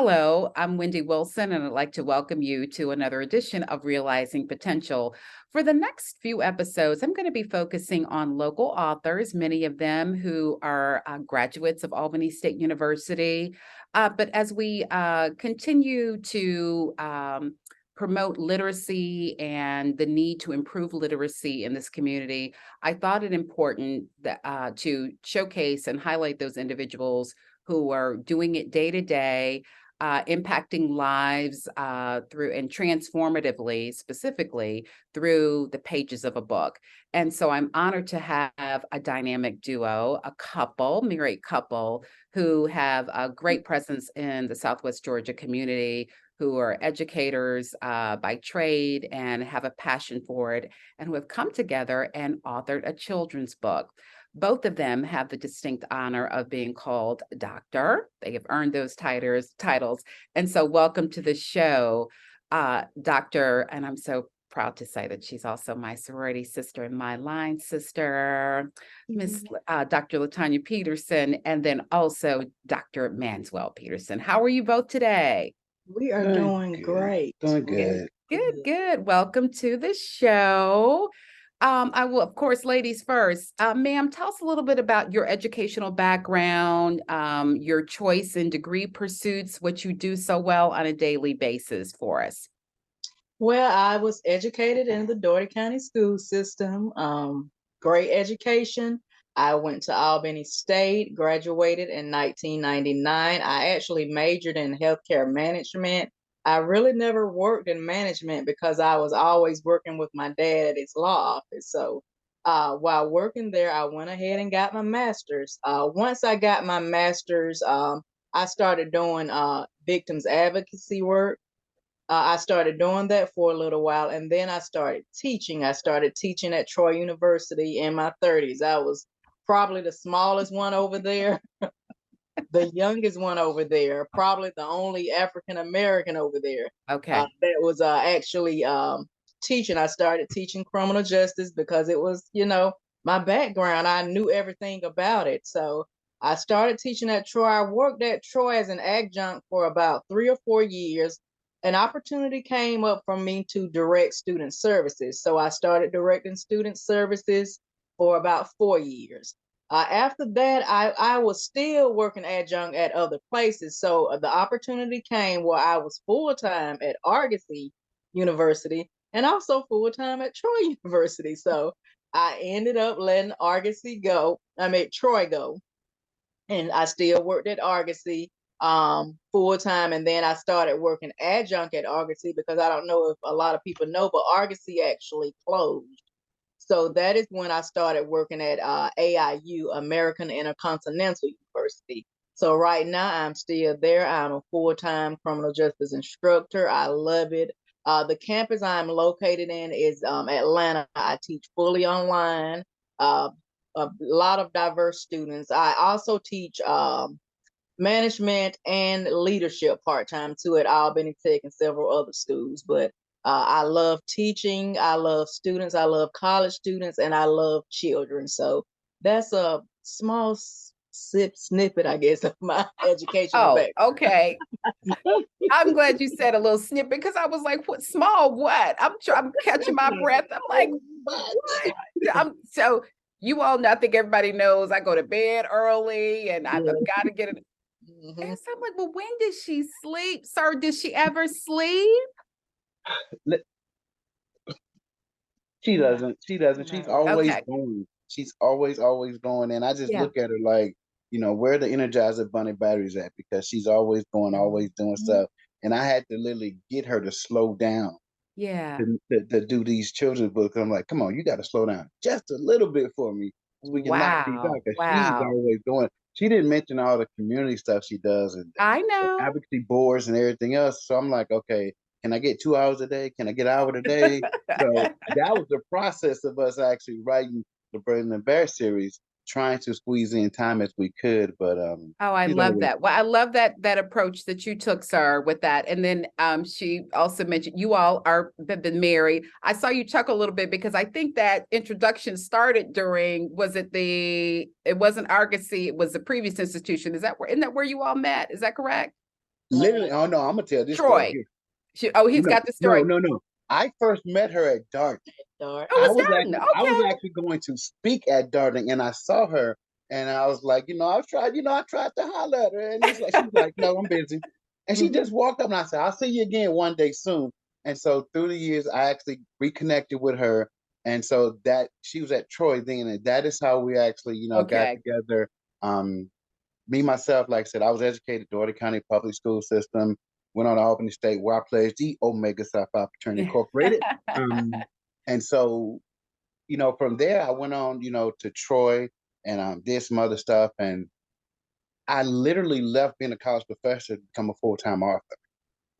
Hello, I'm Wendy Wilson, and I'd like to welcome you to another edition of Realizing Potential. For the next few episodes, I'm going to be focusing on local authors, many of them who are graduates of Albany State University. But as we continue to promote literacy and the need to improve literacy in this community, I thought it important to showcase and highlight those individuals who are doing it day to day, impacting lives through and transformatively, specifically through the pages of a book. And so I'm honored to have a dynamic duo, a couple, married couple, who have a great presence in the Southwest Georgia community, who are educators by trade and have a passion for it, and who have come together and authored a children's book. Both of them have the distinct honor of being called Doctor. They have earned those titles. And so welcome to the show, Doctor. And I'm so proud to say that she's also my sorority sister and my line sister, Miss Dr. Latonya Peterson, and then also Dr. Manswell Peterson. How are you both today? We are doing great. Doing good. Good. Welcome to the show. I will, of course, ladies first. Ma'am, tell us a little bit about your educational background, your choice in degree pursuits, what you do so well on a daily basis for us. Well, I was educated in the Dougherty County school system. Great education. I went to Albany State, graduated in 1999. I actually majored in healthcare management. I really never worked in management because I was always working with my dad at his law office. So while working there, I went ahead and got my master's. Once I got my master's, I started doing victims advocacy work. I started doing that for a little while, and then I started teaching. I started teaching at Troy University in my 30s. I was probably the smallest one over there, the youngest one over there, probably the only African American over there. Okay. That was actually teaching. I started teaching criminal justice because it was, my background. I knew everything about it. So I started teaching at Troy. I worked at Troy as an adjunct for about 3 or 4 years. An opportunity came up for me to direct student services. So I started directing student services for about 4 years. After that, I was still working adjunct at other places. So the opportunity came where I was full-time at Argosy University and also full-time at Troy University. So I ended up letting Troy go. And I still worked at Argosy full-time. And then I started working adjunct at Argosy because I don't know if a lot of people know, but Argosy actually closed. So that is when I started working at AIU, American Intercontinental University. So right now I'm still there. I'm a full-time criminal justice instructor. I love it. The campus I'm located in is Atlanta. I teach fully online. A lot of diverse students. I also teach management and leadership part-time too at Albany Tech and several other schools. But I love teaching. I love students. I love college students, and I love children. So that's a small snippet, I guess, of my educational background. Okay. I'm glad you said a little snippet because I was like, "What small? What?" I'm catching my breath. I'm like, "What?" So you all know. I think everybody knows. I go to bed early, and I've got to get it. And so I'm like, "Well, when did she sleep, sir? Did she ever sleep?" She doesn't. She's always Okay. going. She's always going. And I just Yeah. look at her like, where the Energizer Bunny batteries at? Because she's always going, always doing stuff. And I had to literally get her to slow down Yeah. to do these children's books. I'm like, come on, you got to slow down just a little bit for me so we can knock these out. Because she's Wow. always doing. She didn't mention all the community stuff she does and I the know. advocacy boards and everything else. So I'm like, okay, can I get 2 hours a day? Can I get an hour a day? So that was the process of us actually writing the Braylen and Bear series, trying to squeeze in time as we could. But Oh, I she's love always that. Well, I love that approach that you took, sir, with that. And then she also mentioned you all have been married. I saw you chuckle a little bit because I think that introduction started during, it wasn't Argosy, it was the previous institution. Isn't that where you all met? Is that correct? Literally, oh no, I'm gonna tell this story Troy. here. He's No, got the story. no. I first met her at Dart. Dark. Oh, it's done. I was Okay. actually going to speak at Darting, and I saw her, and I was like, I tried to holler at her, and she's like, no, I'm busy, and she just walked up, and I said, I'll see you again one day soon. And so through the years, I actually reconnected with her, and so that she was at Troy then, and that is how we actually, got Okay. together. Me myself, like I said, I was educated Doherty County Public School System. Went on to Albany State, where I pledged the Omega Psi Phi Fraternity Incorporated. And so from there, I went on, to Troy and did some other stuff. And I literally left being a college professor to become a full-time author.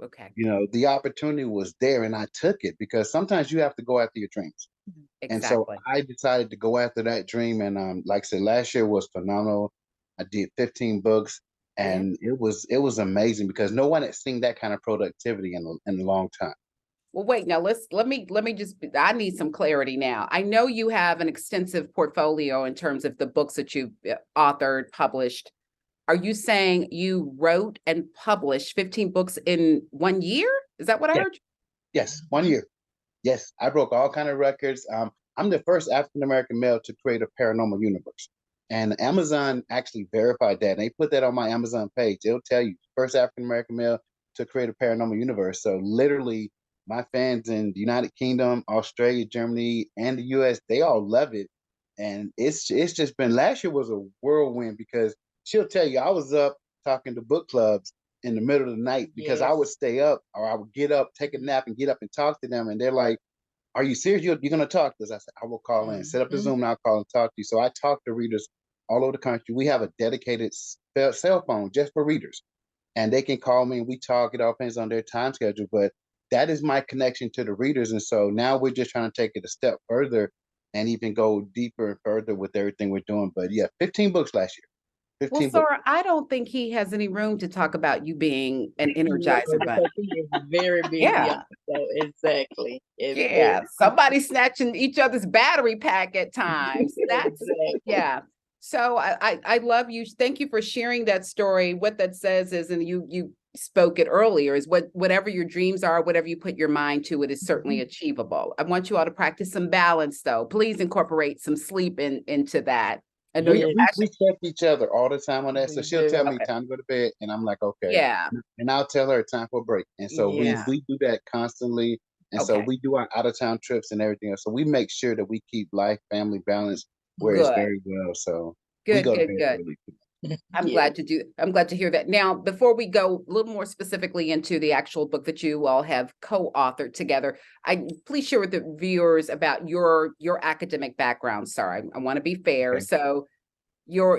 Okay. The opportunity was there and I took it because sometimes you have to go after your dreams. And so Exactly. I decided to go after that dream. And like I said, last year was phenomenal. I did 15 books and it was amazing because no one had seen that kind of productivity in a long time. Well, wait, now let me just, I need some clarity now. I know you have an extensive portfolio in terms of the books that you've authored, published. Are you saying you wrote and published 15 books in 1 year? Is that what I heard? Yes, 1 year. Yes, I broke all kind of records. I'm the first African-American male to create a paranormal universe. And Amazon actually verified that. And they put that on my Amazon page. It'll tell you, first African-American male to create a paranormal universe. So literally, my fans in the United Kingdom, Australia, Germany, and the US, they all love it. And it's just been, last year was a whirlwind because she'll tell you, I was up talking to book clubs in the middle of the night because I would stay up or I would get up, take a nap and get up and talk to them. And they're like, are you serious? You're going to talk to us? I said, I will call in, set up the Zoom and I'll call and talk to you. So I talk to readers all over the country. We have a dedicated cell phone just for readers and they can call me and we talk. It all depends on their time schedule, but that is my connection to the readers. And so now we're just trying to take it a step further and even go deeper and further with everything we're doing. But yeah, 15 books last year. Well, 15 sir, books. I don't think he has any room to talk about you being an energizer bunny. Because he is very busy. Yeah. So exactly. Yeah, somebody snatching each other's battery pack at times. That's Exactly. yeah. So I love you. Thank you for sharing that story. What that says is, and you spoke it earlier, is whatever your dreams are, whatever you put your mind to, it is certainly achievable. I want you all to practice some balance, though. Please incorporate some sleep into that. I know you're We check each other all the time on that. So she'll tell me Okay. time to go to bed, and I'm like, okay. Yeah. And I'll tell her time for a break. And so Yeah. we do that constantly. And so Okay. we do our out of town trips and everything else. So we make sure that we keep life, family balance where it's Good. very well. So we Good, go to good, bed good. early. I'm glad to hear that. Now, before we go a little more specifically into the actual book that you all have co-authored together, please share with the viewers about your academic background. Sorry, I want to be fair. Okay. So your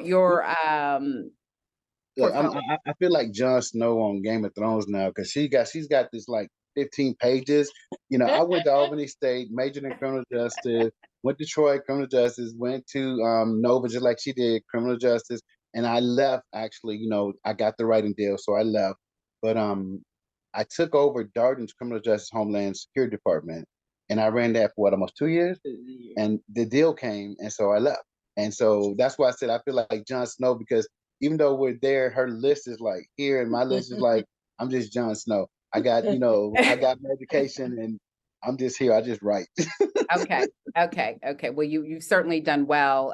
Look, portfolio. I feel like Jon Snow on Game of Thrones now because she's got this like 15 pages. I went to Albany State, majored in criminal justice, went to Troy, criminal justice, went to Nova just like she did, criminal justice, and I left actually. I got the writing deal, so I left. But I took over Darden's criminal justice Homeland Security Department, and I ran that for almost 2 years. And the deal came, and so I left. And so that's why I said I feel like Jon Snow because even though we're there, her list is like here, and my list is like I'm just Jon Snow. I got I got my education, and I'm just here. I just write. Okay. Well, you've certainly done well.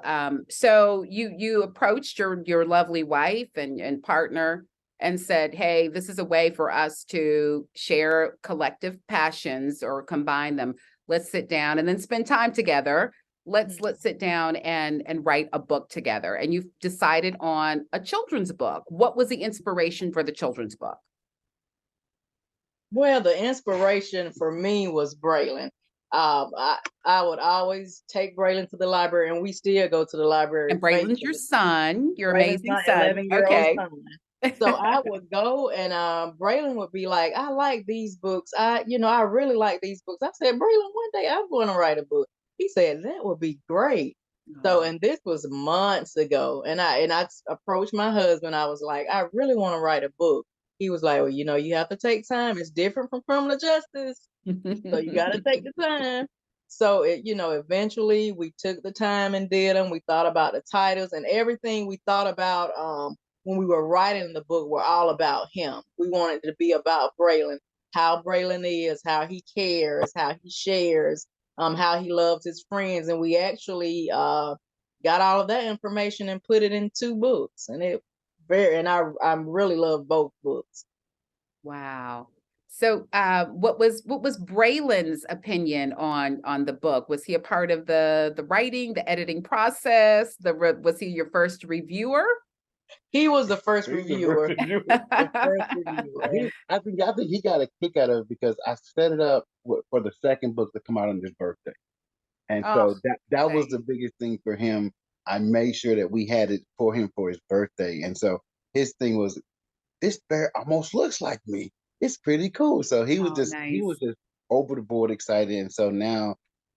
So you approached your lovely wife and partner and said, "Hey, this is a way for us to share collective passions or combine them. Let's sit down and then spend time together. Let's sit down and write a book together." And you've decided on a children's book. What was the inspiration for the children's book? Well, the inspiration for me was Braylen. I would always take Braylen to the library, and we still go to the library. And Braylen's your son, your Braylen's amazing my son. 11-year-old Okay. son. So I would go and Braylen would be like, I like these books. I really like these books. I said, Braylen, one day I'm going to write a book. He said, that would be great. So, and this was months ago. And I approached my husband. I was like, I really want to write a book. He was like, well, you have to take time. It's different from criminal justice. So you got to take the time. So eventually we took the time and did them. We thought about the titles and everything we thought about when we were writing the book were all about him. We wanted to be about Braylen, how Braylen is, how he cares, how he shares, how he loves his friends. And we actually got all of that information and put it in 2 books. And I really love both books. Wow. So, what was Braylen's opinion on the book? Was he a part of the writing, the editing process? Was he your first reviewer? He was the first reviewer. I think he got a kick out of it because I set it up for the second book to come out on his birthday, and so that was the biggest thing for him. I made sure that we had it for him for his birthday, and so his thing was, this bear almost looks like me. It's pretty cool. So he was just over the board excited. And so now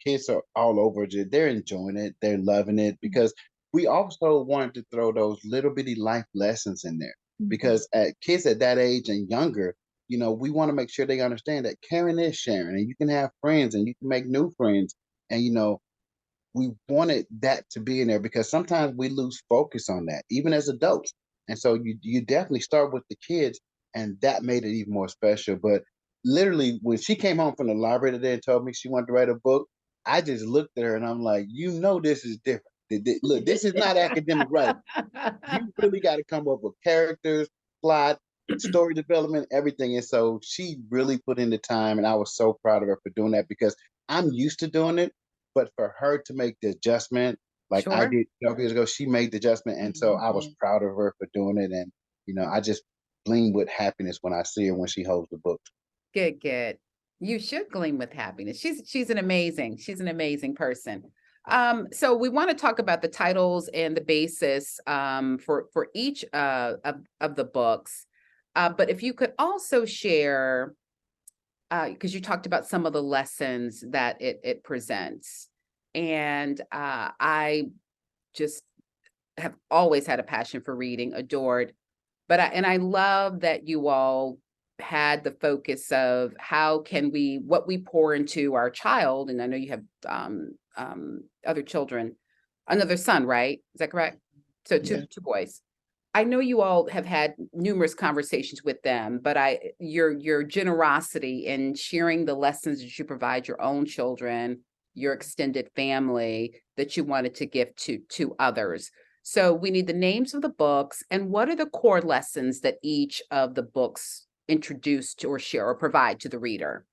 kids are all over it. They're enjoying it. They're loving it because we also wanted to throw those little bitty life lessons in there because kids at that age and younger, we want to make sure they understand that caring is sharing and you can have friends and you can make new friends. And, we wanted that to be in there because sometimes we lose focus on that, even as adults. And so you definitely start with the kids, and that made it even more special. But literally, when she came home from the library today and told me she wanted to write a book, I just looked at her and I'm like, this is different. Look, this is not academic writing. You really got to come up with characters, plot, story development, everything. And so she really put in the time, and I was so proud of her for doing that because I'm used to doing it. But for her to make the adjustment, like I did 12 years ago, she made the adjustment. And so I was proud of her for doing it. And, I just gleam with happiness when I see her when she holds the book. Good. You should gleam with happiness. She's an amazing person. So we want to talk about the titles and the basis for each of the books. But if you could also share, because you talked about some of the lessons that it presents. And I just have always had a passion for reading, adored. But I love that you all had the focus of what we pour into our child. And I know you have other children, another son, right? Is that correct? So two boys. I know you all have had numerous conversations with them, but your generosity in sharing the lessons that you provide your own children, your extended family, that you wanted to give to others. So we need the names of the books and what are the core lessons that each of the books introduce to or share or provide to the reader.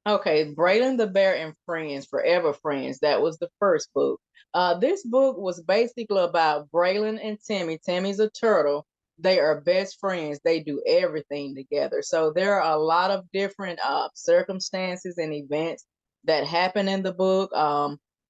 Okay, Braylen the Bear and Friends, Forever Friends. That was the first book. This book was basically about Braylen and Timmy. Timmy's a turtle. They are best friends. They do everything together. So there are a lot of different circumstances and events that happen in the book.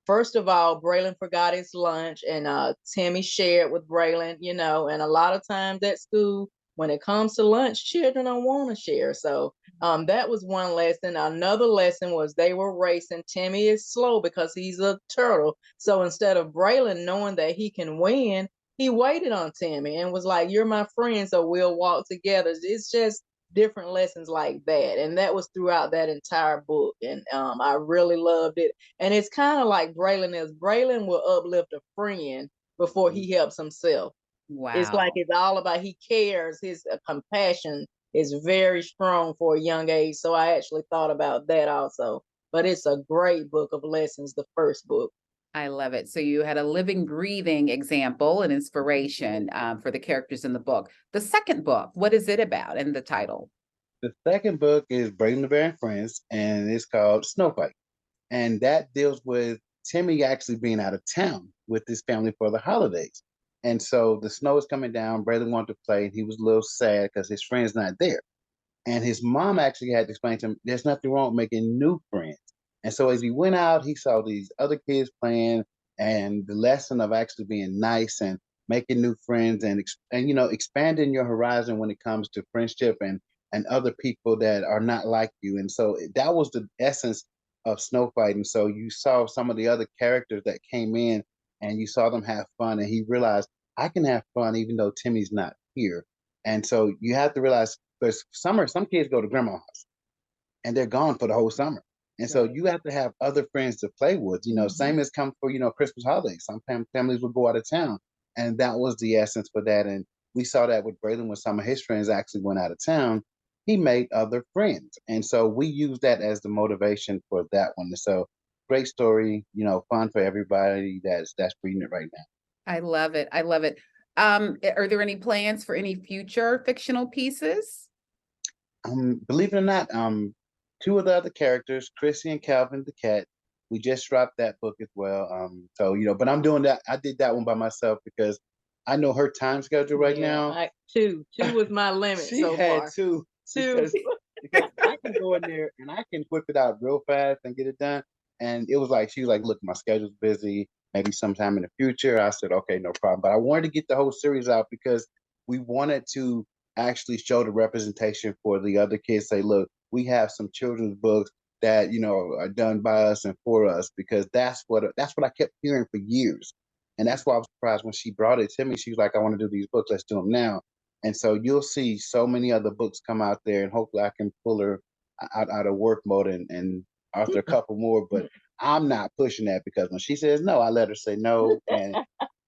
First of all, Braylen forgot his lunch, and Timmy shared with Braylen, and a lot of times at school, when it comes to lunch, children don't want to share. So that was one lesson. Another lesson was they were racing. Timmy is slow because he's a turtle. So instead of Braylen knowing that he can win, he waited on Timmy and was like, "You're my friend, so we'll walk together." It's just different lessons like that. And that was throughout that entire book. And I really loved it. And it's kind of like Braylen will uplift a friend before he helps himself. Wow. It's like it's all about he cares. His compassion is very strong for a young age. So I actually thought about that also. But it's a great book of lessons, the first book. I love it. So you had a living, breathing example and inspiration for the characters in the book. The second book, what is it about and the title? The second book is Braylen the Bear and Friends, and it's called Snow Fight. And that deals with Timmy actually being out of town with his family for the holidays. And so the snow is coming down. Braylen wanted to play, and he was a little sad because his friend's not there. And his mom actually had to explain to him, there's nothing wrong with making new friends. And so as he went out, he saw these other kids playing, and the lesson of actually being nice and making new friends and expanding your horizon when it comes to friendship and other people that are not like you. And so that was the essence of Snow Fighting. So you saw some of the other characters that came in and you saw them have fun, and he realized I can have fun even though Timmy's not here. And so you have to realize there's some kids go to grandma's house and they're gone for the whole summer. And so you have to have other friends to play with, same as come for, Christmas holidays. Some families will go out of town. And that was the essence for that. And, we saw that with Braylen when some of his friends actually went out of town. He made other friends, and so we used that as the motivation for that one. So great story, fun for everybody that's reading it right now. I love it. I love it. Are there any plans for any future fictional pieces? Believe it or not, two of the other characters, Chrissy and Calvin the cat, we just dropped that book as well. So but I'm doing that. I did that one by myself because I know her time schedule right now. Two was my limit. She so had far. two because I can go in there and I can whip it out real fast and get it done. And it was like she was like, "Look, my schedule's busy. Maybe sometime in the future." I said, "Okay, no problem." But I wanted to get the whole series out because we wanted to actually show the representation for the other kids. Say, look, we have some children's books that are done by us and for us, because that's what I kept hearing for years. And that's why I was surprised when she brought it to me. She was like, "I want to do these books. Let's do them now." And so you'll see so many other books come out there, and hopefully I can pull her out of work mode and author a couple more. But I'm not pushing that, because when she says no, I let her say no. And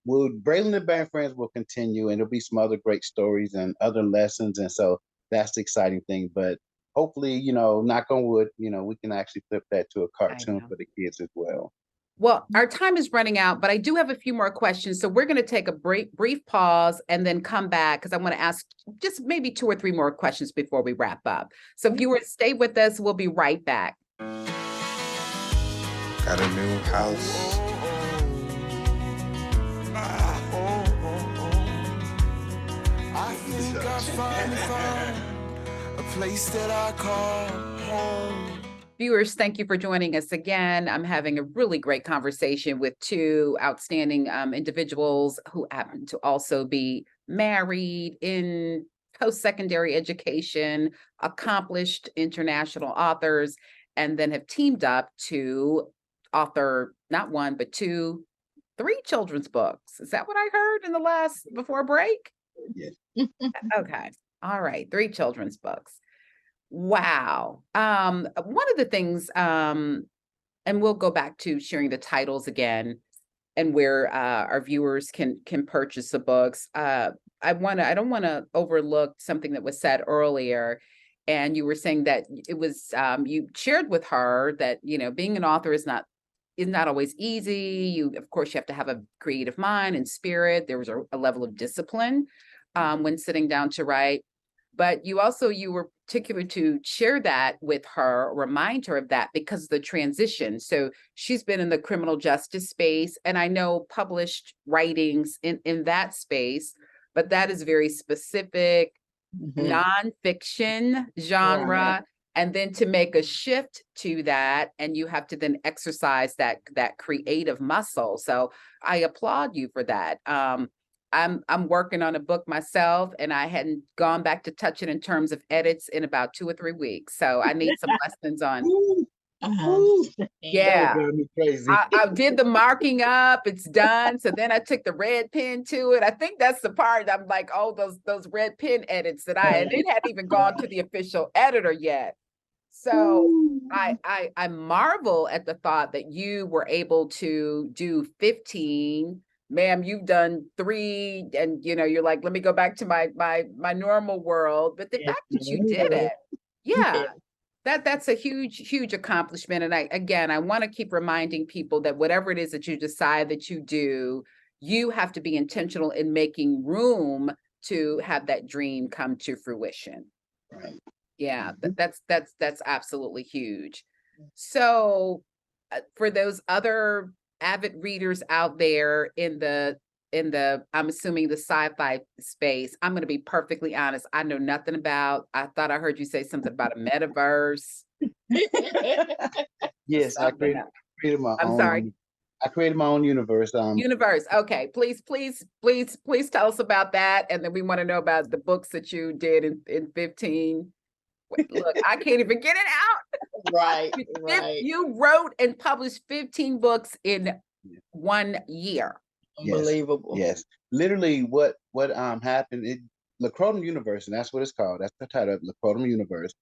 Braylen and Band Friends will continue, and there'll be some other great stories and other lessons. And so that's the exciting thing. But hopefully, knock on wood, we can actually flip that to a cartoon for the kids as well. Well, our time is running out, but I do have a few more questions. So we're going to take a brief pause and then come back, because I want to ask just maybe 2 or 3 more questions before we wrap up. So viewers, stay with us. We'll be right back. Got a new house. I think I finally found a place that I call home. Viewers, thank you for joining us again. I'm having a really great conversation with 2 outstanding individuals who happen to also be married, in post-secondary education, accomplished international authors, and then have teamed up to author not 1, but 2, 3 children's books. Is that what I heard before break? Yes. Okay. All right. 3 children's books. Wow. One of the things, and we'll go back to sharing the titles again and where our viewers can purchase the books. I don't want to overlook something that was said earlier. And you were saying that it was you shared with her that being an author is not always easy. Of course, you have to have a creative mind and spirit. There was a level of discipline when sitting down to write. But you were particular to share that with her, remind her of that, because of the transition. So she's been in the criminal justice space, and I know published writings in that space, but that is very specific, nonfiction genre. Right. And then to make a shift to that, and you have to then exercise that creative muscle. So I applaud you for that. I'm working on a book myself, and I hadn't gone back to touch it in terms of edits in about 2 or 3 weeks. So I need some lessons on. Yeah, I did the marking up. It's done. So then I took the red pen to it. I think that's the part I'm like, oh, those red pen edits and it hadn't even gone to the official editor yet. So I marvel at the thought that you were able to do 15. Ma'am, you've done 3, and you're like, let me go back to my normal world. But the fact that you did it, that's a huge accomplishment. And I want to keep reminding people that whatever it is that you decide that you do, you have to be intentional in making room to have that dream come to fruition. Right. Yeah, that's absolutely huge. So for those other avid readers out there in the I'm assuming the sci-fi space, I'm going to be perfectly honest, I know nothing about. I thought I heard you say something about a metaverse. Yes, I created my own. Sorry. I created my own universe. Universe. Okay, please tell us about that, and then we want to know about the books that you did in 15. Look, I can't even get it out. Right. You wrote and published 15 books in 1 year. Unbelievable. Yes. Literally what happened, Lacrotum Universe, and that's what it's called. That's the title of Lacrotum Universe.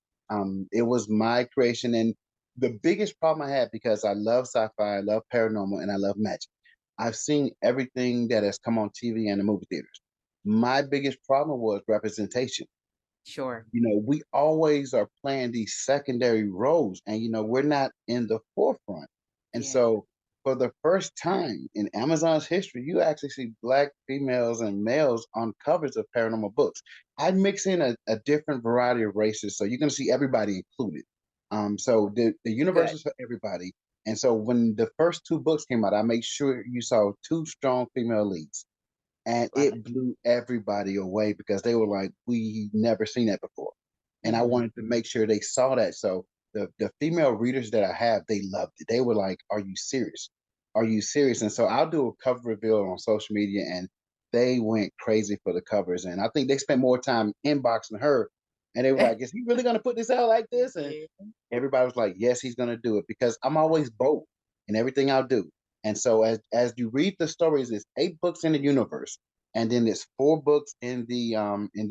It was my creation, and the biggest problem I had, because I love sci-fi, I love paranormal, and I love magic. I've seen everything that has come on TV and the movie theaters. My biggest problem was representation. Sure. We always are playing these secondary roles, and we're not in the forefront. And Yeah. so, for the first time in Amazon's history, you actually see Black females and males on covers of paranormal books. I mix in a different variety of races, so you're going to see everybody included. So the universe Good. is for everybody. And so, when the first two books came out, I made sure you saw two strong female leads, and Love it blew everybody away because they were like, we never seen that before. it. And I Mhm. wanted to make sure they saw that. So the female readers that I have, they loved it. They were like, are you serious? Are you serious? And so I'll do a cover reveal on social media, and they went crazy for the covers. And I think they spent more time inboxing her, and they were like, is he really going to put this out like this? And everybody was like, yes, he's going to do it, because I'm always bold in everything I'll do. And so as you read the stories, it's 8 books in the universe, and then there's 4 books in the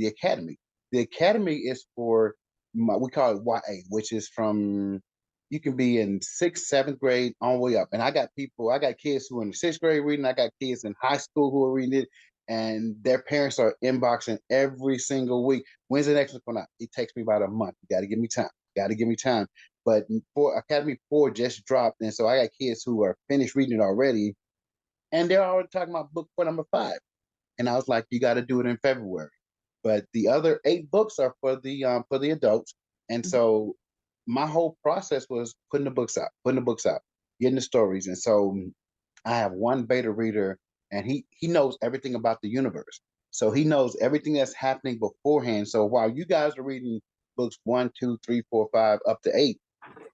academy. The academy is for we call it YA, which is from, you can be in 6th, 7th grade on the way up. And I got kids who are in the 6th grade reading. I got kids in high school who are reading it, and their parents are inboxing every single week. When's the next one coming out? It takes me about a month. You got to give me time. Got to give me time. But for Academy 4 just dropped, and so I got kids who are finished reading it already, and they're already talking about book for number 5. And I was like, you got to do it in February. But the other 8 books are for the adults. And Mhm. so my whole process was putting the books out, getting the stories. And so I have one beta reader, and he knows everything about the universe. So he knows everything that's happening beforehand. So while you guys are reading books 1, 2, 3, 4, 5, up to 8,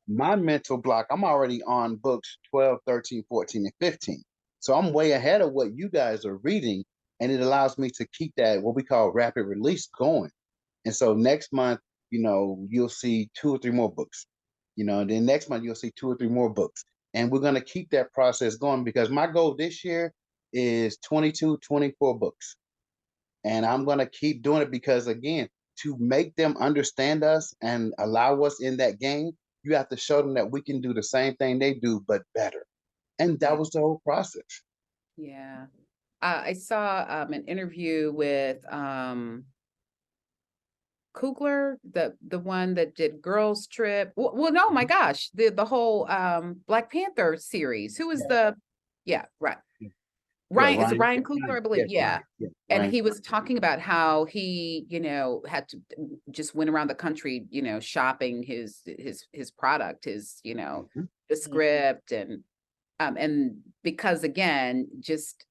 my mental block, I'm already on books 12, 13, 14, and 15. So I'm way ahead of what you guys are reading, and it allows me to keep that, what we call rapid release, going. And so next month, you'll see 2 or 3 more books, and then next month you'll see 2 or 3 more books. And we're going to keep that process going, because my goal this year is 22, 24 books. And I'm going to keep doing it, because, again, to make them understand us and allow us in that game, you have to show them that we can do the same thing they do, but better. And Yeah. that was the whole process. Yeah. I saw an interview with Kugler, the one that did Girls Trip. Well, no, my gosh, the whole Black Panther series. Who was Yeah. yeah, right. Yeah, Ryan, is it Ryan. Ryan Coogler, I believe? Yes, Yeah. Ryan. Yeah, And Ryan. he was talking about how he, had to just went around the country, shopping his product, Mhm. the script, and because, again, just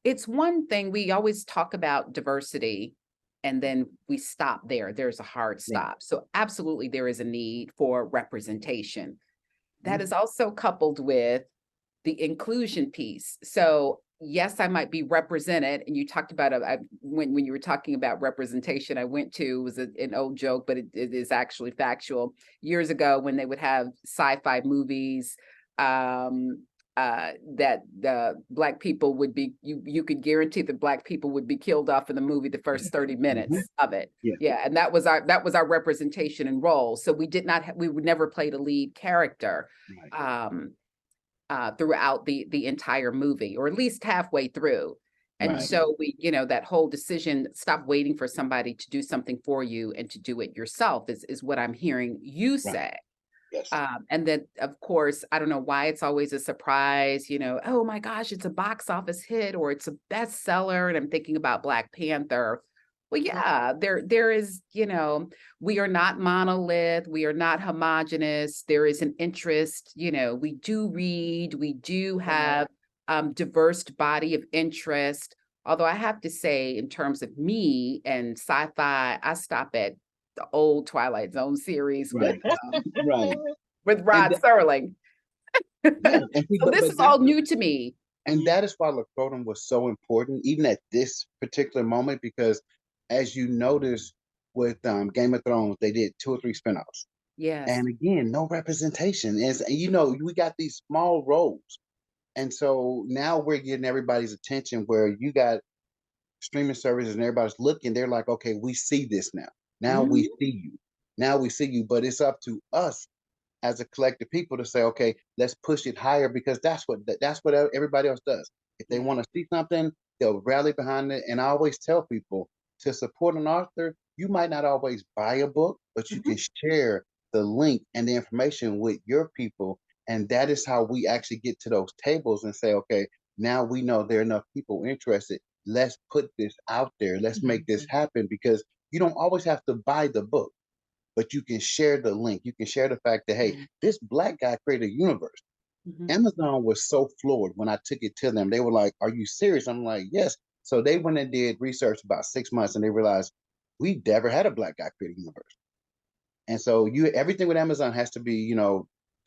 it's one thing, we always talk about diversity, and then we stop there. There's a hard Right. stop. So absolutely there is a need for representation. That Mhm. is also coupled with the inclusion piece. So yes, I might be represented. And you talked about when you were talking about representation, I went to, was an old joke, but it is actually factual. Years ago, when they would have sci-fi movies, that the Black people would be, you could guarantee that Black people would be killed off in the movie the first 30 minutes of it. Yeah. Yeah, and that was our representation and role. So we did not we would never play the lead character. Right. Throughout the entire movie, or at least halfway through. And Right. so we, that whole decision, stop waiting for somebody to do something for you and to do it yourself, is what I'm hearing you Right. say. Yes. And then, of course, I don't know why it's always a surprise, oh my gosh, it's a box office hit or it's a bestseller. And I'm thinking about Black Panther. Well, yeah, there is, we are not monolith, we are not homogenous. There is an interest, we do read, we do have diverse body of interest. Although I have to say, in terms of me and sci-fi, I stop at the old Twilight Zone series Right. Right. with And Rod Serling. yeah, and see, So this is all new to me. and that is why Latonya was so important, even at this particular moment, because as you notice with Game of Thrones, they did 2 or 3 spinoffs. Yes. And again, no representation. We got these small roles. And so now we're getting everybody's attention, where you got streaming services and everybody's looking. They're like, okay, we see this now. Now we see you. Now we see you. But it's up to us as a collective people to say, okay, let's push it higher, because that's what everybody else does. If they Yeah. want to see something, they'll rally behind it. And I always tell people, to support an author, you might not always buy a book, but you can share the link and the information with your people. And that is how we actually get to those tables and say, okay, now we know there are enough people interested. Let's put this out there. Let's make this happen, because you don't always have to buy the book, but you can share the link. You can share the fact that, hey, this Black guy created a universe. Amazon was so floored when I took it to them. They were like, "Are you serious?" I'm like, "Yes." So they went and did research about 6 months, and they realized we never had a Black guy create a universe. And so everything with Amazon has to be,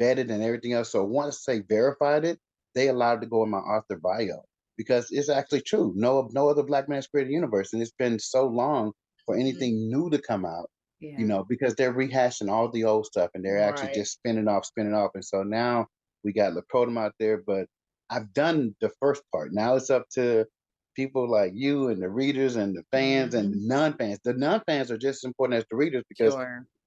vetted and everything else. So once they verified it, they allowed it to go in my author bio, because it's actually true. No other Black man has created a universe, and it's been so long for anything new to come out. Because they're rehashing all the old stuff, and they're actually just spinning off. And so now we got Latonya out there, but I've done the first part. Now it's up to people like you and the readers and the fans and the non-fans. The non-fans are just as important as the readers, because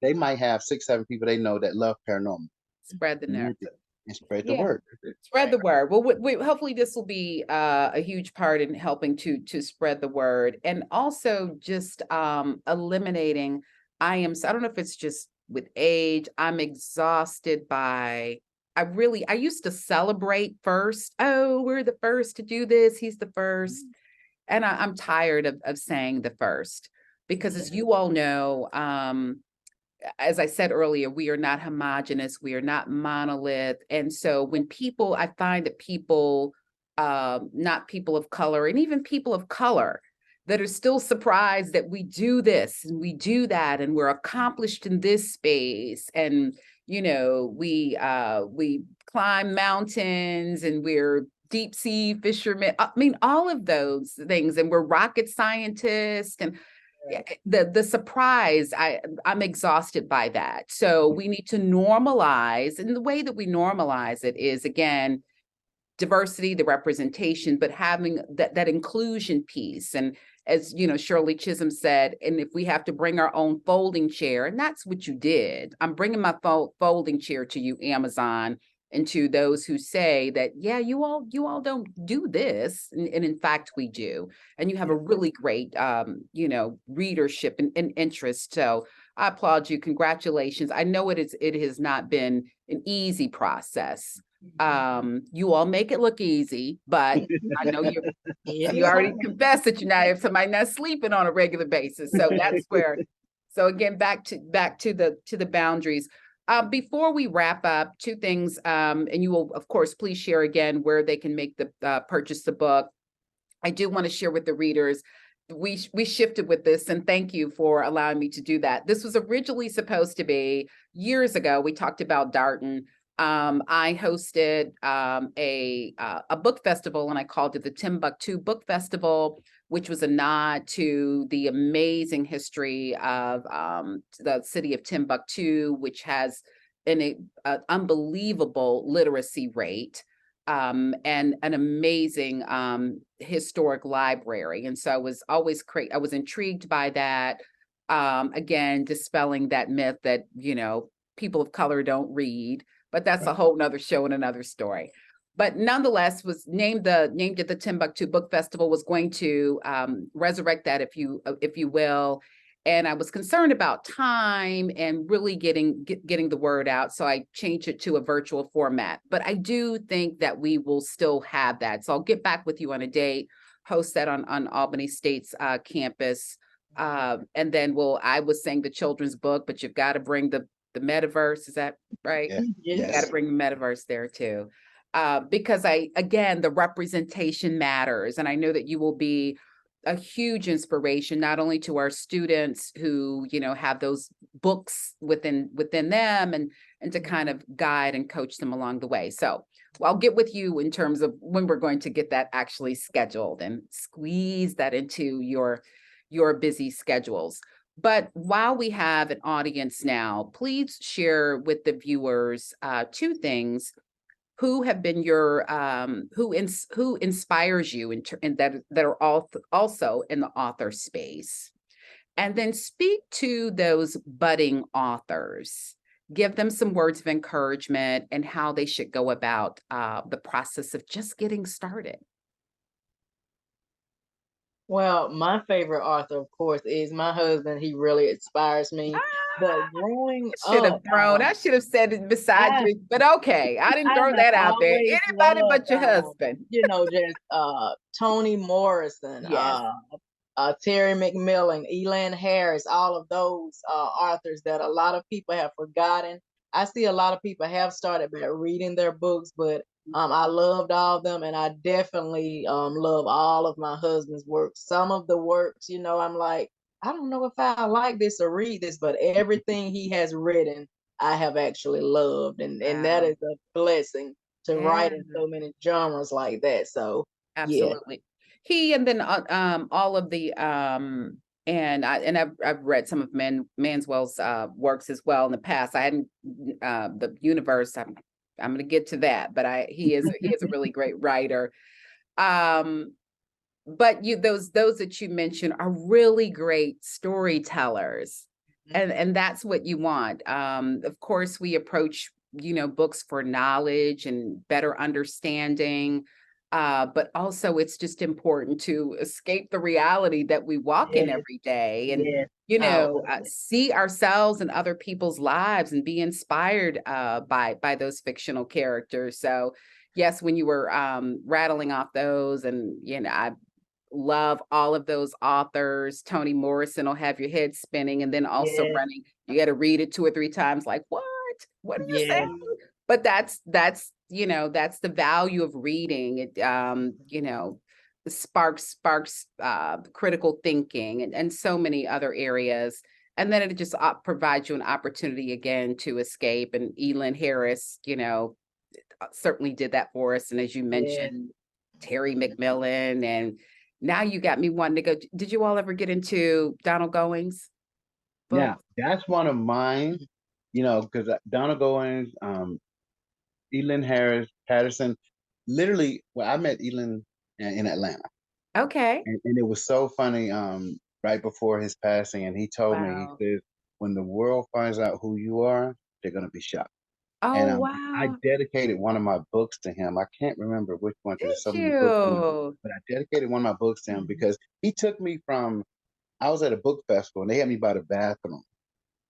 they might have 6, 7 people they know that love paranormal. Spread the narrative. And spread the word. Spread the word. Well, hopefully this will be a huge part in helping to spread the word, and also just eliminating. I don't know if it's just with age, I'm exhausted by. I used to celebrate first. Oh, we're the first to do this. He's the first. And I'm tired of saying the first, because as you all know, as I said earlier, we are not homogenous. We are not monolith. And so when I find that people, not people of color, and even people of color, that are still surprised that we do this and we do that, and we're accomplished in this space. And, we climb mountains, and we're deep sea fishermen. I mean, all of those things. And we're rocket scientists, and the surprise, I'm exhausted by that. So we need to normalize, and the way that we normalize it is, again, diversity, the representation, but having that inclusion piece. And as Shirley Chisholm said, and if we have to bring our own folding chair, and that's what you did. I'm bringing my folding chair to you, Amazon, and to those who say that, yeah, you all don't do this, and in fact we do, and you have a really great readership and interest. So I applaud you. Congratulations. I know it has not been an easy process. You all make it look easy, but I know you already confessed that you have somebody not sleeping on a regular basis. So that's where. So again, back to the boundaries. Before we wrap up, 2 things, and you will, of course, please share again where they can make the purchase the book. I do want to share with the readers. We shifted with this, and thank you for allowing me to do that. This was originally supposed to be years ago. We talked about Darton. I hosted a book festival, and I called it the Timbuktu Book Festival, which was a nod to the amazing history of the city of Timbuktu, which has an unbelievable literacy rate, and an amazing historic library. And so I was always I was intrigued by that. Again, dispelling that myth that, people of color don't read, but that's a whole nother show and another story. But nonetheless, was named it the Timbuktu Book Festival, was going to resurrect that, if you will. And I was concerned about time and really getting the word out. So I changed it to a virtual format. But I do think that we will still have that. So I'll get back with you on a date, host that on Albany State's campus. And then I was saying the children's book, but you've got to bring the metaverse. Is that right? Yes. You got to bring the metaverse there too. Because the representation matters. And I know that you will be a huge inspiration, not only to our students who, have those books within them, and to kind of guide and coach them along the way. So I'll get with you in terms of when we're going to get that actually scheduled and squeeze that into your busy schedules. But while we have an audience now, please share with the viewers 2 things. Who have been your who inspires you and that are also in the author space, and then speak to those budding authors. Give them some words of encouragement and how they should go about the process of just getting started. Well, my favorite author, of course, is my husband. He really inspires me. But growing Should have up, thrown. I should have said it beside I you, but okay, I didn't I throw have that out there. always Anybody loved, but your husband. just Toni Morrison, Yes. Terry McMillan, Elan Harris, all of those authors that a lot of people have forgotten. I see a lot of people have started by reading their books, but I loved all of them, and I definitely love all of my husband's works. Some of the works, I'm like, I don't know if I like this or read this, but everything he has written, I have actually loved, and that Wow. is a blessing to Yeah. write in so many genres like that. So yeah, Absolutely. He and then all of the I've read some of Manswell's works as well in the past. I hadn't the universe. I'm going to get to that, but he is a really great writer. Um, but those that you mentioned are really great storytellers, and that's what you want. Of course, we approach books for knowledge and better understanding, but also it's just important to escape the reality that we walk in yes, every day, and yes, I love it. see ourselves and other people's lives and be inspired by those fictional characters. So yes, when you were rattling off those, and I love all of those authors. Toni Morrison will have your head spinning, and then also Yes, running. You got to read it 2 or 3 times, like, what? What are you yes, saying? But that's the value of reading. It sparks critical thinking, and so many other areas. And then it just provides you an opportunity again to escape. And Elin Harris, certainly did that for us. And as you yes. mentioned, Terry McMillan, and now you got me wanting to go. Did you all ever get into Donald Goings' book? Now, that's one of mine, because Donna Goins, Elin Harris, Patterson, literally, well, I met Elin in Atlanta. Okay. And it was so funny, right before his passing, and he told me, Wow. he says, when the world finds out who you are, they're going to be shocked. Oh, And I wow. dedicated one of my books to him. I can't remember which one because there's so Did many books in it, you? but I dedicated one of my books to him because he took me from, I was at a book festival and they had me by the bathroom.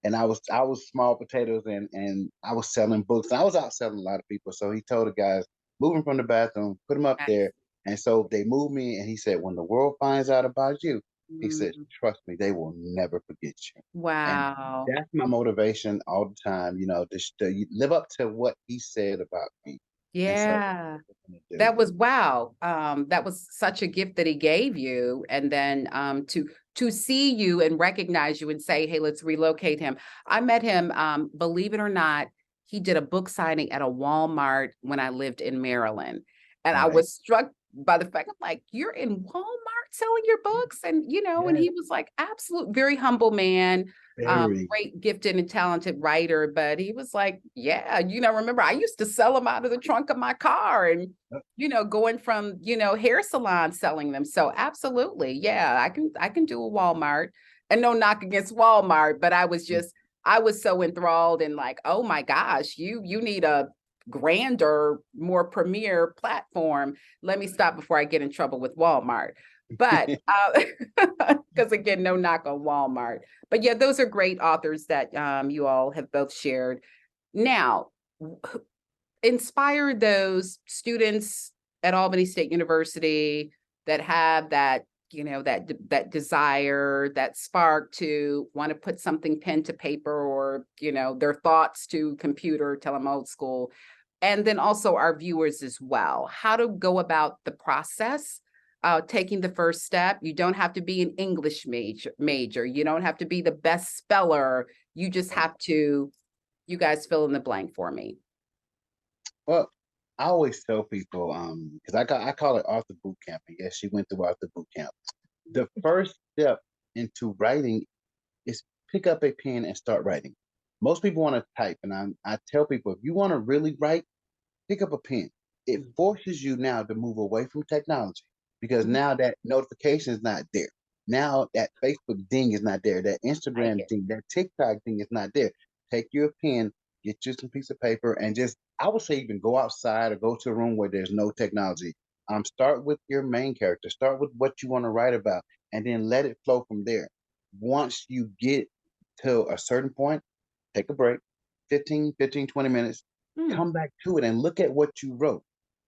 And I was small potatoes, and I was selling books. I was out selling a lot of people. So he told the guys, move him from the bathroom, put him up Nice. there. And so they moved me, and he said, when the world finds out about you, he said, Mm, trust me, they will never forget you. And wow. that's my motivation all the time, to live up to what he said about me. And so that's Yeah. what I'm gonna do. That was wow. That was such a gift that he gave you. And then to see you and recognize you and say, hey, let's relocate him. I met him, believe it or not, he did a book signing at a Walmart when I lived in Maryland. And I Right. was struck by the fact, I'm like, you're in Walmart selling your books? And and Yeah. he was like, absolute, very humble man, Very. great, gifted, and talented writer. But he was like, yeah, remember, I used to sell them out of the trunk of my car, and going from, hair salon selling them. So absolutely. Yeah, I can do a Walmart, and no knock against Walmart, but I was so enthralled and like, oh my gosh, you need a grander, more premier platform. Let me stop before I get in trouble with Walmart. But because again, no knock on Walmart. But yeah, those are great authors that you all have both shared. Now, inspire those students at Albany State University that have that that desire, that spark to want to put something pen to paper, or their thoughts to computer, tell them old school. And then also our viewers as well, how to go about the process, taking the first step. You don't have to be an English major, you don't have to be the best speller, you just have to, you guys fill in the blank for me. Well, I always tell people, because I call it author boot camp. And yes, she went through author boot camp. The first step into writing is pick up a pen and start writing. Most people want to type, and I tell people, if you want to really write, pick up a pen. It forces you now to move away from technology, because Mhm. now that notification is not there. Now that Facebook ding is not there. That Like Instagram it. ding, that TikTok ding is not there. Take your pen, get you some piece of paper, and just, I would say, even go outside or go to a room where there's no technology. Start with your main character. Start with what you want to write about, and then let it flow from there. Once you get to a certain point, take a break, 20 minutes, come back to it and look at what you wrote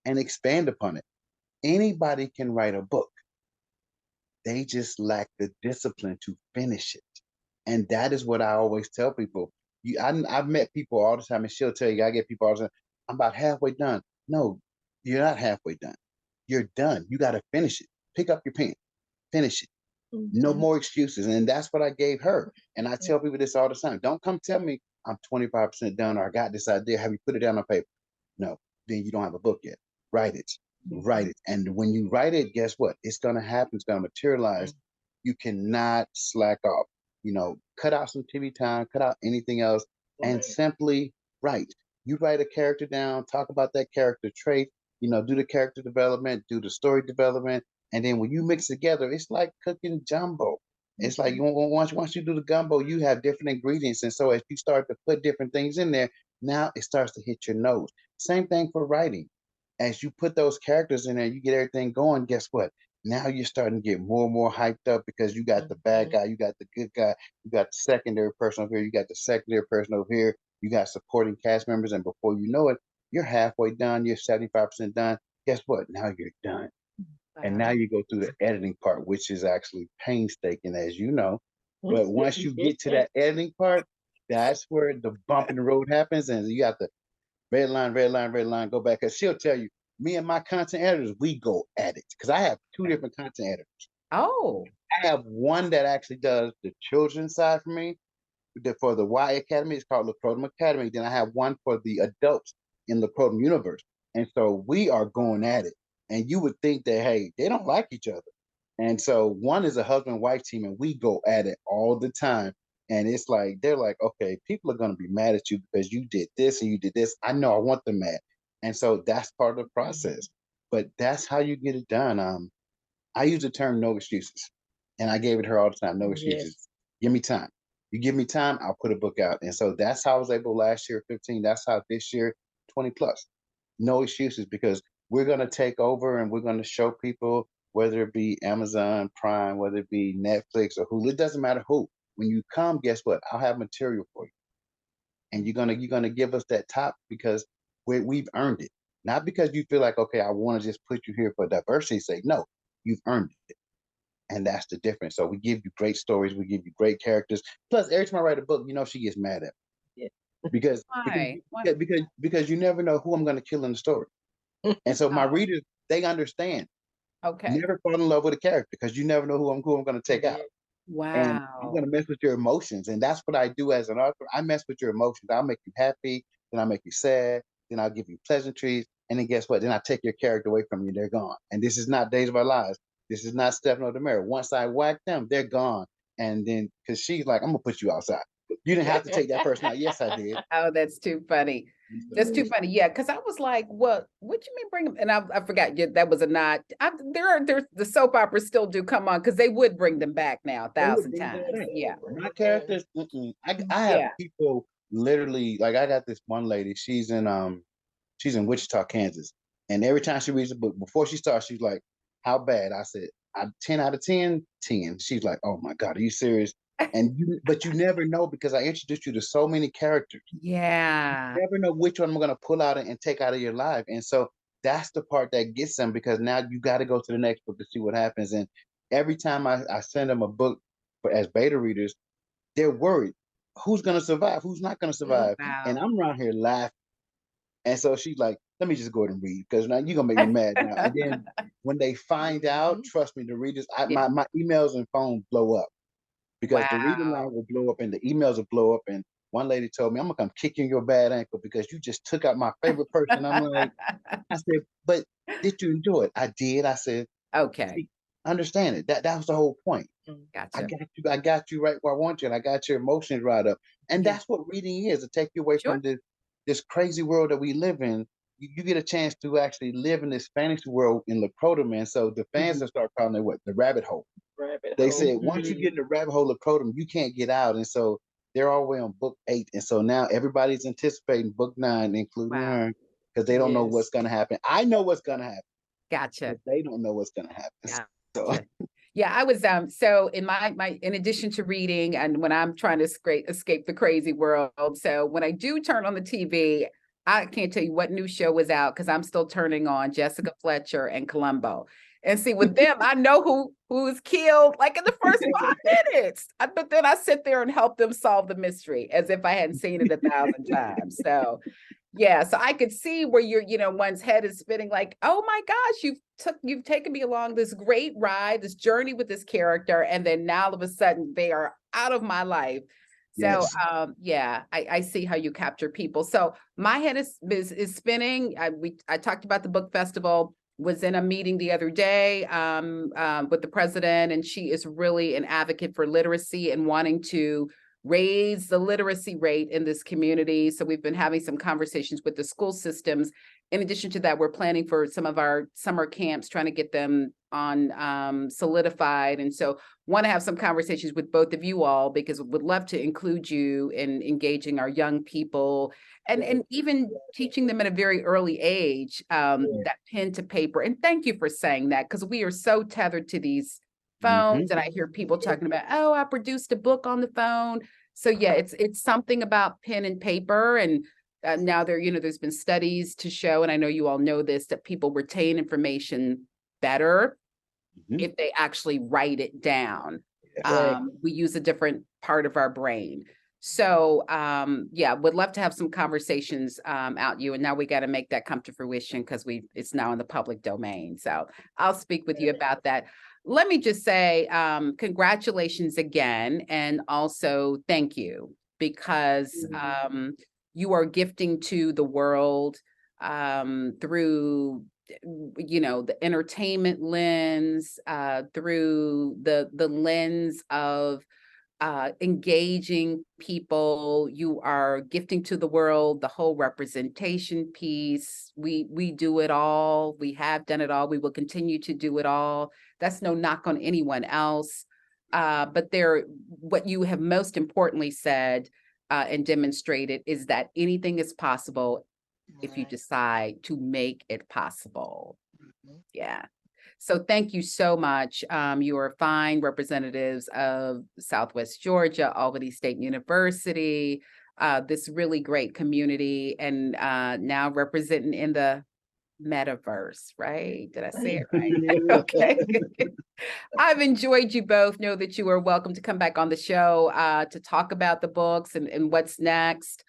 and expand upon it. Anybody can write a book. They just lack the discipline to finish it. And that is what I always tell people. I've met people all the time, and she'll tell you, I get people all the time, I'm about halfway done. No, you're not halfway done. You're done. You got to finish it. Pick up your pen, finish it. No more excuses. And that's what I gave her. And I tell people this all the time. Don't come tell me I'm 25% done or I got this idea. Have you put it down on paper? No, then you don't have a book yet. Write it. Write it. And when you write it, guess what? It's going to happen. It's going to materialize. You cannot slack off. Cut out some TV time, cut out anything else, and simply write. You write a character down, talk about that character trait, do the character development, do the story development, and then when you mix together, it's like cooking jumbo. It's like once you do the gumbo, you have different ingredients, and so as you start to put different things in there, now it starts to hit your nose. Same thing for writing. As you put those characters in there, you get everything going. Guess what? Now you're starting to get more and more hyped up because you got the bad guy, you got the good guy, you got the secondary person over here, you got the secondary person over here, you got supporting cast members, and before you know it, you're halfway done, you're 75% done. Guess what? Now you're done. And now you go through the editing part, which is actually painstaking, as you know. But once you get to that editing part, that's where the bump in the road happens, and you got the red line, go back. Because she'll tell you, me and my content editors, we go at it. Because I have two different content editors. Oh. I have one that actually does the children's side for me. For the Y Academy, it's called Latonya Academy. Then I have one for the adults in the Latonya universe. And so we are going at it. And you would think that, hey, they don't like each other. And so one is a husband-wife team, and we go at it all the time. And it's like, they're like, okay, people are going to be mad at you because you did this and you did this. I know I want them mad. And so that's part of the process. But that's how you get it done. I use the term no excuses. And I gave it her all the time, no excuses. Yes. Give me time. You give me time, I'll put a book out. And so that's how I was able last year, 15. That's how this year, 20 plus. No excuses, because we're going to take over and we're going to show people, whether it be Amazon Prime, whether it be Netflix or Hulu, it doesn't matter who. When you come, guess what? I'll have material for you. And you're gonna give us that top because we've earned it. Not because you feel like, okay, I want to just put you here for diversity's sake. No, you've earned it. And that's the difference. So we give you great stories, we give you great characters. Plus, every time I write a book, she gets mad at me. Yeah. Because you never know who I'm gonna kill in the story. And so my readers, they understand. Okay. Never fall in love with a character because you never know who I'm gonna take out. Wow. And I'm going to mess with your emotions. And that's what I do as an author. I mess with your emotions. I'll make you happy. Then I'll make you sad. Then I'll give you pleasantries. And then guess what? Then I take your character away from you. They're gone. And this is not Days of Our Lives. This is not Stefano DeMera. Once I whack them, they're gone. And then, because she's like, I'm going to put you outside. You didn't have to take that person out. Yes, I did. Oh, that's too funny. That's too funny. Yeah, because I was like, what you mean bring them? And I forgot that was a nod. There's the soap operas still do come on because they would bring them back now 1,000 times. Yeah. My characters, I have people literally, like I got this one lady, she's in Wichita, Kansas. And every time she reads a book, before she starts, she's like, how bad? I said, 10 out of 10, 10. She's like, oh my God, are you serious? But you never know because I introduced you to so many characters. Yeah. You never know which one I'm going to pull out and take out of your life. And so that's the part that gets them, because now you got to go to the next book to see what happens. And every time I send them a book as beta readers, they're worried. Who's going to survive? Who's not going to survive? Wow. And I'm around here laughing. And so she's like, let me just go ahead and read, because now you're going to make me mad now. And then when they find out, trust me, the readers, my emails and phone blow up. Because the reading line will blow up and the emails will blow up. And one lady told me, I'm going to come kick you in your bad ankle because you just took out my favorite person. I'm like, I said, but did you enjoy it? I did. I said, okay, understand it. That was the whole point. Gotcha. I got you right where I want you, and I got your emotions right up. And that's what reading is, to take you away from this crazy world that we live in. You get a chance to actually live in this fantasy world in Latonya, and so the fans will start calling it the rabbit hole. They said once you get in the rabbit hole of Latonya, you can't get out, and so they're all the way on book 8, and so now everybody's anticipating book 9, including her, because they don't know what's going to happen. I know what's going to happen. Gotcha. but they don't know what's going to happen. So, Gotcha. Yeah, I was so in my in addition to reading and when I'm trying to escape the crazy world. So when I do turn on the TV, I can't tell you what new show was out because I'm still turning on Jessica Fletcher and Columbo. And see, with them, I know who was killed like in the first 5 minutes. But then I sit there and help them solve the mystery as if I hadn't seen it 1,000 times. So yeah, so I could see where one's head is spinning like, oh my gosh, you've taken me along this great ride, this journey with this character, and then now all of a sudden they are out of my life. So yes. yeah, I see how you capture people. So my head is spinning. I talked about the book festival, was in a meeting the other day with the president, and she is really an advocate for literacy and wanting to raise the literacy rate in this community. So we've been having some conversations with the school systems. In addition to that, we're planning for some of our summer camps, trying to get them on solidified. And so want to have some conversations with both of you all, because would love to include you in engaging our young people and even teaching them at a very early age, that pen to paper. And thank you for saying that, because we are so tethered to these phones. And I hear people talking about, oh, I produced a book on the phone. So yeah, it's something about pen and paper. And now there's been studies to show, and I know you all know this, that people retain information better if they actually write it down. We use a different part of our brain. So yeah, would love to have some conversations out you. And now we got to make that come to fruition because it's now in the public domain. So I'll speak with you about that. Let me just say congratulations again, and also thank you, because you are gifting to the world through the entertainment lens, through the lens of engaging people. You are gifting to the world the whole representation piece. We do it all. We have done it all. We will continue to do it all. That's no knock on anyone else. But what you have most importantly said and demonstrated is that anything is possible if you decide to make it possible. Yeah. So thank you so much. You are fine representatives of Southwest Georgia, Albany State University, this really great community, and now representing in the metaverse, right? Did I say it right? Okay. I've enjoyed you both. Know that you are welcome to come back on the show to talk about the books and what's next.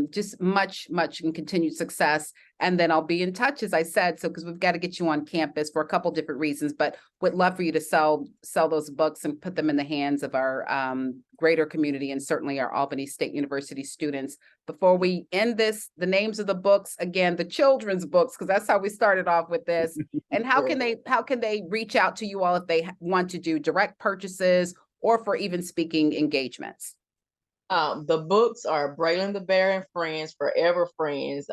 Just much and continued success. And then I'll be in touch, as I said, because we've got to get you on campus for a couple different reasons, but would love for you to sell those books and put them in the hands of our greater community, and certainly our Albany State University students. Before we end this, the names of the books, again, the children's books, because that's how we started off with this. And how can they reach out to you all if they want to do direct purchases or for even speaking engagements? The books are Braylen the Bear and Friends, Forever Friends.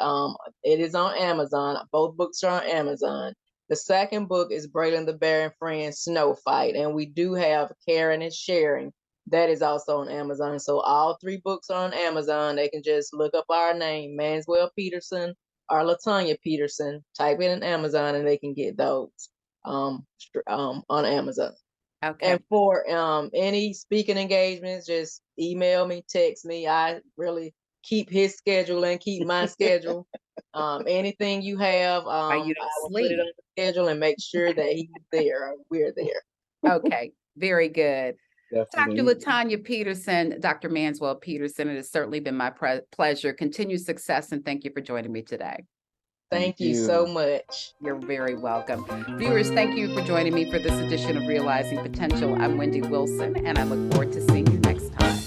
It is on Amazon. Both books are on Amazon. The second book is Braylen the Bear and Friends, Snow Fight. And we do have Caring and Sharing. That is also on Amazon. So all 3 books are on Amazon. They can just look up our name, Manswell Peterson or Latonya Peterson, type it in Amazon, and they can get those on Amazon. Okay. And for any speaking engagements, just email me, text me. I really keep his schedule and keep my schedule. Anything you have, I will put it on the schedule and make sure that he's there or we're there. Okay, very good. Definitely. Dr. Latonya Peterson, Dr. Manswell Peterson, it has certainly been my pleasure. Continued success, and thank you for joining me today. Thank you so much. You're very welcome. Viewers, thank you for joining me for this edition of Realizing Potential. I'm Wendy Wilson, and I look forward to seeing you next time.